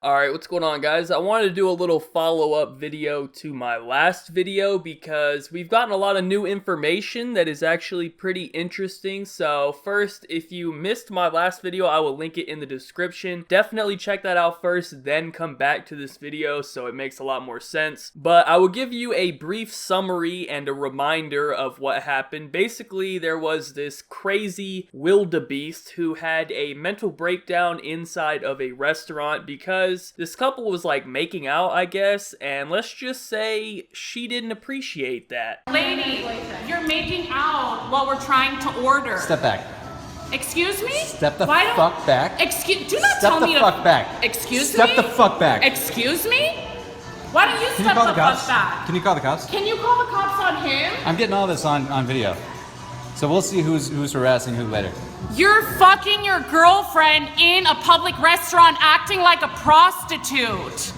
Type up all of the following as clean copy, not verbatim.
Alright, what's going on, guys? I wanted to do a little follow-up video to my last video because we've gotten a lot of new information that is actually pretty interesting. So first, if you missed my last video, I will link it in the description. Definitely check that out first, then come back to this video so it makes a lot more sense. But I will give you a brief summary and a reminder of what happened. Basically, there was this crazy wildebeest who had a mental breakdown inside of a restaurant because this couple was like making out, I guess, and let's just say she didn't appreciate that. Lady, you're making out while we're trying to order. Step back. Excuse me? Step the fuck back. Do not tell me to. Step the fuck back. Excuse me? Step the fuck back. Excuse me? Why don't you Can step you call the the cops? fuck back? Can you call the cops? Can you call the cops on him? I'm getting all this on video. So we'll see who's harassing who later. You're fucking your girlfriend in a public restaurant acting like a prostitute.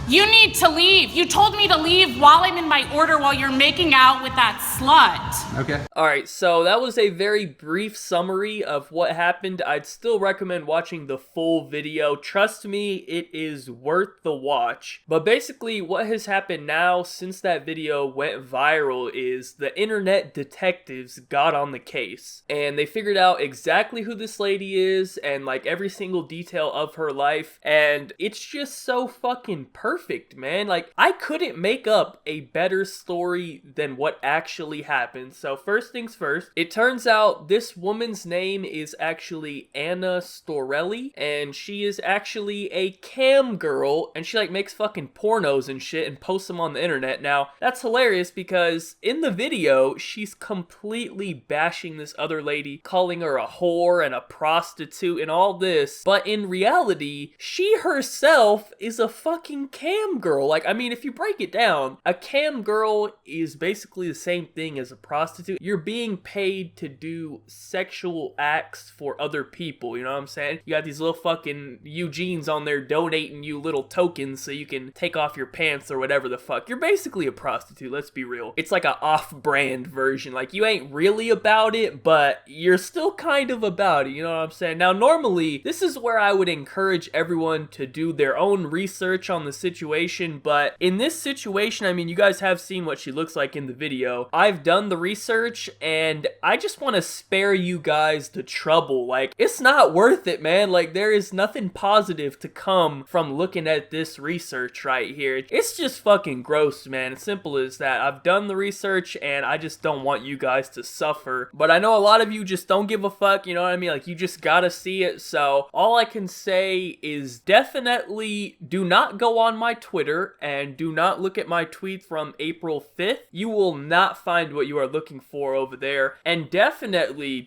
You need to leave. You told me to leave while I'm in my order while you're making out with that slut. Okay. Alright, so that was a very brief summary of what happened. I'd still recommend watching the full video. Trust me, it is worth the watch. But basically, what has happened now since that video went viral is the internet detectives got on the case. And they figured out exactly who this lady is and like every single detail of her life. And it's just so fucking perfect, man. Like, I couldn't make up a better story than what actually happened. So first things first, it turns out this woman's name is actually Anna Storelli, and she is actually a cam girl, and she like makes fucking pornos and shit and posts them on the internet. Now, that's hilarious because in the video, she's completely bashing this other lady, calling her a whore and a prostitute and all this, but in reality, she herself is a fucking cam girl. Like, I mean, if you break it down, a cam girl is basically the same thing as a prostitute. You're being paid to do sexual acts for other people, you know what I'm saying? You got these little fucking Eugenes on there donating you little tokens so you can take off your pants or whatever the fuck. You're basically a prostitute, let's be real. It's like a off-brand version. Like, you ain't really about it, but you're still kind of about it, you know what I'm saying? Now, normally, this is where I would encourage everyone to do their own research on the situation, but in this situation, I mean, you guys have seen what she looks like in the video. I've done the research, and I just want to spare you guys the trouble. Like, it's not worth it, man. Like, there is nothing positive to come from looking at this research right here. It's just fucking gross, man. As simple as that. I've done the research, and I just don't want you guys to suffer. But I know a lot of you just don't give a fuck, you know what I mean? Like, you just gotta see it. So, all I can say is definitely do not go on my Twitter and do not look at my tweet from April 5th. You will not find what you are looking for over there. And definitely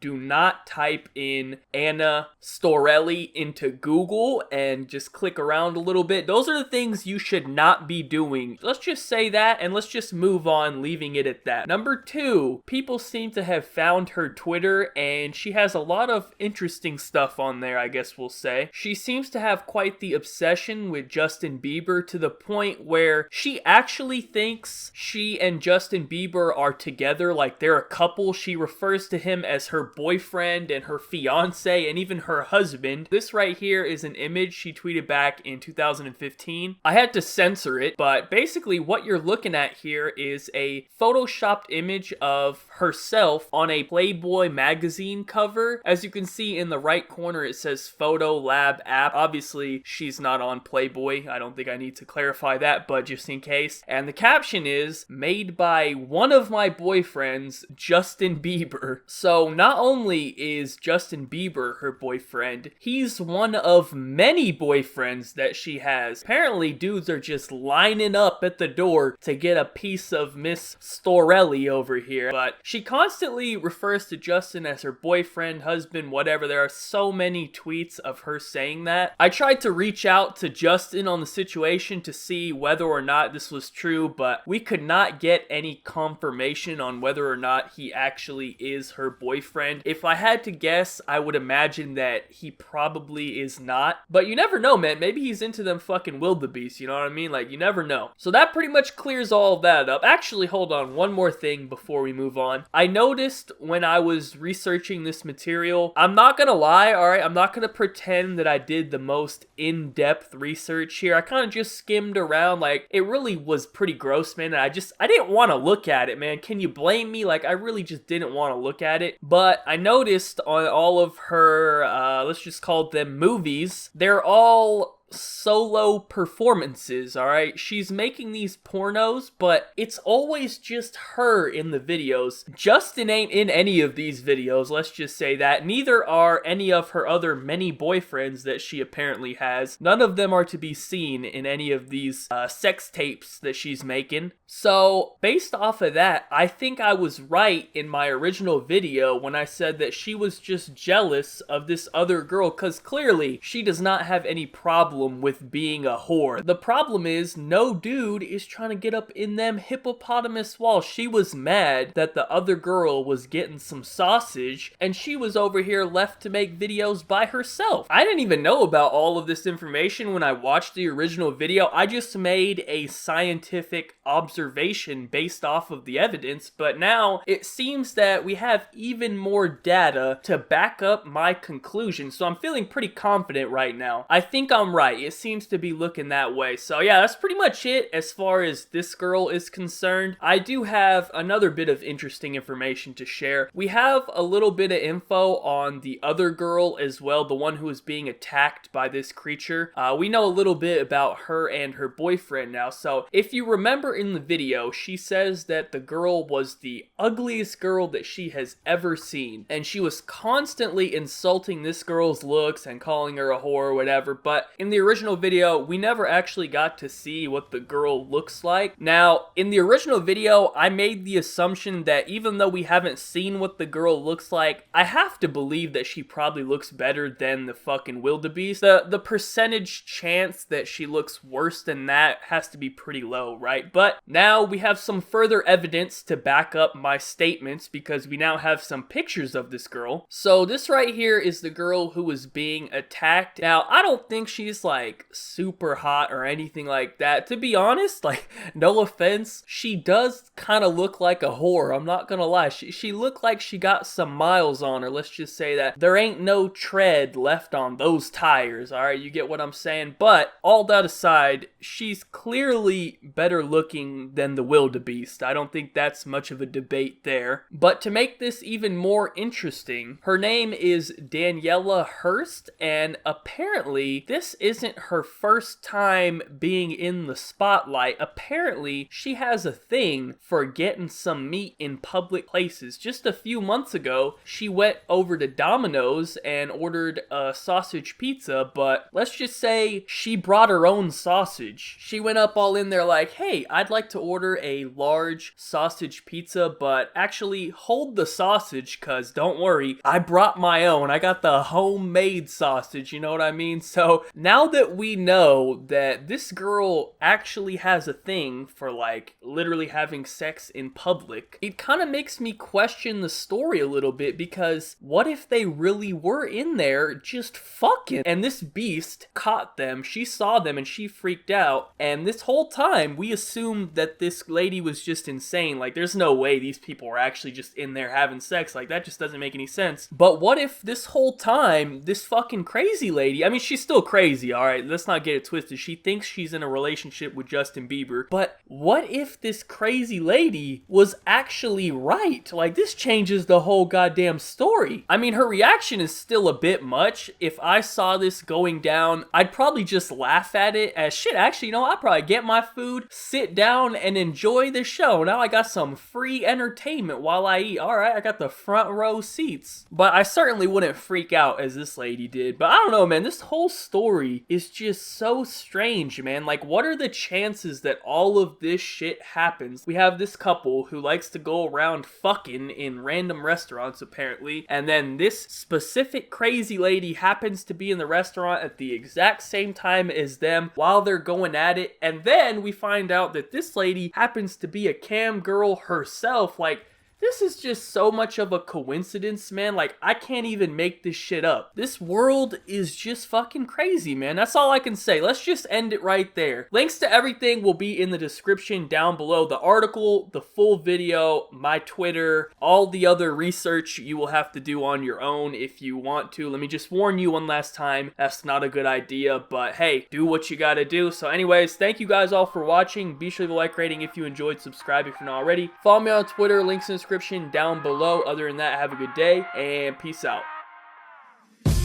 do not type in Anna Storelli into Google and just click around a little bit. Those are the things you should not be doing. Let's just say that and let's just move on, leaving it at that. Number two, people seem to have found her Twitter and she has a lot of interesting stuff on there, I guess we'll say. She seems to have quite the obsession with Justin Bieber to the point where she actually thinks she and Justin Bieber are together, like they're a couple. She refers to him as her boyfriend and her fiance and even her husband. This right here is an image she tweeted back in 2015. I had to censor it, but basically what you're looking at here is a photoshopped image of herself on a Playboy magazine cover. As you can see in the right corner, it says Photo Lab app. Obviously, she's not on Playboy. I don't think I need to clarify that, but just in case. And the caption is, made by one of my boyfriends, Justin Bieber. So not only is Justin Bieber her boyfriend, he's one of many boyfriends that she has. Apparently, dudes are just lining up at the door to get a piece of Miss Storelli over here. But she constantly refers to Justin as her boyfriend, husband, whatever. There are so many tweets of her saying that. I tried to reach out to Justin just in on the situation to see whether or not this was true, but we could not get any confirmation on whether or not he actually is her boyfriend. If I had to guess, I would imagine that he probably is not. But you never know, man. Maybe he's into them fucking wildebeest, you know what I mean? Like, you never know. So that pretty much clears all of that up. Actually, hold on. One more thing before we move on. I noticed when I was researching this material, I'm not gonna lie, alright? I'm not gonna pretend that I did the most in-depth research here. I kind of just skimmed around. Like, it really was pretty gross, man. And I didn't want to look at it, man. Can you blame me? Like, I really just didn't want to look at it. But I noticed on all of her, let's just call them movies, they're all solo performances, alright? She's making these pornos, but it's always just her in the videos. Justin ain't in any of these videos, let's just say that. Neither are any of her other many boyfriends that she apparently has. None of them are to be seen in any of these sex tapes that she's making. So, based off of that, I think I was right in my original video when I said that she was just jealous of this other girl, because clearly she does not have any problem with being a whore. The problem is no dude is trying to get up in them hippopotamus walls. She was mad that the other girl was getting some sausage and she was over here left to make videos by herself. I didn't even know about all of this information when I watched the original video. I just made a scientific observation based off of the evidence, but now it seems that we have even more data to back up my conclusion. So I'm feeling pretty confident right now. I think I'm right. It seems to be looking that way. So yeah, that's pretty much it as far as this girl is concerned. I do have another bit of interesting information to share. We have a little bit of info on the other girl as well, the one who is being attacked by this creature. We know a little bit about her and her boyfriend now. So if you remember in the video, she says that the girl was the ugliest girl that she has ever seen. And she was constantly insulting this girl's looks and calling her a whore or whatever. But in the original video, we never actually got to see what the girl looks like. Now, in the original video, I made the assumption that even though we haven't seen what the girl looks like, I have to believe that she probably looks better than the fucking wildebeest. The percentage chance that she looks worse than that has to be pretty low, right? But now we have some further evidence to back up my statements because we now have some pictures of this girl. So this right here is the girl who was being attacked. Now, I don't think she's like super hot or anything like that. To be honest, like, no offense, she does kind of look like a whore. I'm not gonna lie. She looked like she got some miles on her. Let's just say that. There ain't no tread left on those tires, alright? You get what I'm saying? But, all that aside, she's clearly better looking than the wildebeest. I don't think that's much of a debate there. But to make this even more interesting, her name is Daniela Hurst, and apparently this isn't her first time being in the spotlight. Apparently, she has a thing for getting some meat in public places. Just a few months ago, she went over to Domino's and ordered a sausage pizza, but let's just say she brought her own sausage. She went up all in there like, hey, I'd like to order a large sausage pizza, but actually hold the sausage, cause don't worry, I brought my own. I got the homemade sausage, you know what I mean? So now that we know that this girl actually has a thing for like literally having sex in public, it kind of makes me question the story a little bit, because what if they really were in there just fucking and this beast caught them, she saw them and she freaked out, and this whole time we assumed that this lady was just insane. Like, there's no way these people were actually just in there having sex. Like, that just doesn't make any sense. But what if this whole time this fucking crazy lady, I mean, she's still crazy, alright, let's not get it twisted, she thinks she's in a relationship with Justin Bieber, but what if this crazy lady was actually right? Like, this changes the whole goddamn story. I mean, her reaction is still a bit much. If I saw this going down, I'd probably just laugh at it as shit. Actually, you know, I'd probably get my food, sit down, and enjoy the show. Now I got some free entertainment while I eat. Alright, I got the front row seats. But I certainly wouldn't freak out as this lady did. But I don't know, man, this whole story story is just so strange, man. Like, what are the chances that all of this shit happens? We have this couple who likes to go around fucking in random restaurants, apparently, and then this specific crazy lady happens to be in the restaurant at the exact same time as them while they're going at it, and then we find out that this lady happens to be a cam girl herself. Like, this is just so much of a coincidence, man. Like, I can't even make this shit up. This world is just fucking crazy, man. That's all I can say. Let's just end it right there. Links to everything will be in the description down below. The article, the full video, my Twitter, all the other research you will have to do on your own if you want to. Let me just warn you one last time, that's not a good idea, but hey, do what you gotta do. So anyways, thank you guys all for watching. Be sure to leave a like rating if you enjoyed, subscribe if you're not already. Follow me on Twitter, links in the description down below. Other than that, have a good day and peace out.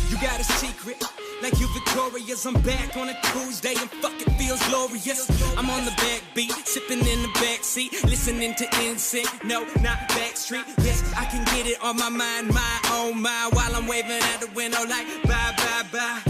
You got a secret, like you victorious. I'm back on a Tuesday and fuck it feels glorious. I'm on the backbeat, sipping in the backseat, listening to NSYNC. No, not Backstreet. Yes, I can get it on my mind, my own mind, while I'm waving out the window like bye bye bye.